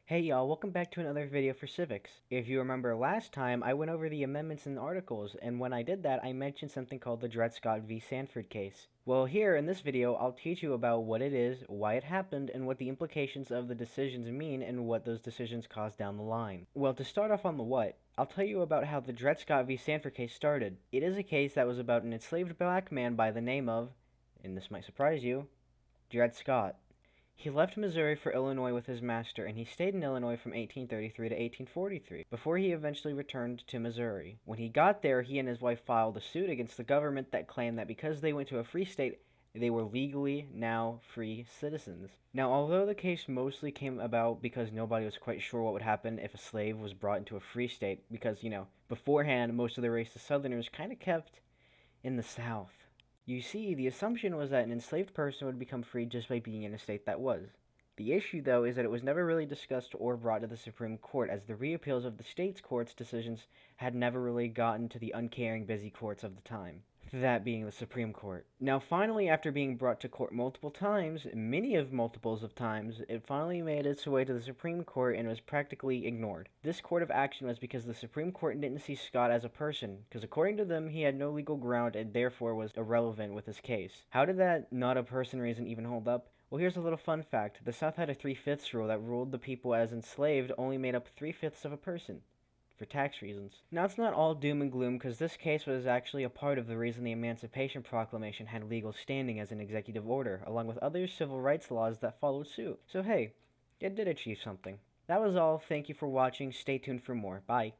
Hey y'all, welcome back to another video for civics. If you remember last time, I went over the amendments and articles, and when I did that, I mentioned something called the Dred Scott v. Sanford case. Well, here in this video, I'll teach you about what it is, why it happened, and what the implications of the decisions mean and what those decisions cause down the line. Well, to start off on the what, I'll tell you about how the Dred Scott v. Sanford case started. It is a case that was about an enslaved black man by the name of, and this might surprise you, Dred Scott. He left Missouri for Illinois with his master, and he stayed in Illinois from 1833 to 1843, before he eventually returned to Missouri. When he got there, he and his wife filed a suit against the government that claimed that because they went to a free state, they were legally now free citizens. Now, although the case mostly came about because nobody was quite sure what would happen if a slave was brought into a free state, because, beforehand, most of the racist Southerners kind of kept in the South. You see, the assumption was that an enslaved person would become free just by being in a state that was. The issue, though, is that it was never really discussed or brought to the Supreme Court, as the reappeals of the state's courts' decisions had never really gotten to the uncaring, busy courts of the time. That being the Supreme Court. Now, finally, after being brought to court multiple times, many of multiples of times, it finally made its way to the Supreme Court and was practically ignored. This court of action was because the Supreme Court didn't see Scott as a person, because according to them, he had no legal ground and therefore was irrelevant with his case. How did that not a person reason even hold up? Well, here's a little fun fact. The South had a 3/5 rule that ruled the people as enslaved only made up 3/5 of a person, for tax reasons. Now, it's not all doom and gloom, because this case was actually a part of the reason the Emancipation Proclamation had legal standing as an executive order, along with other civil rights laws that followed suit. So hey, it did achieve something. That was all. Thank you for watching. Stay tuned for more. Bye.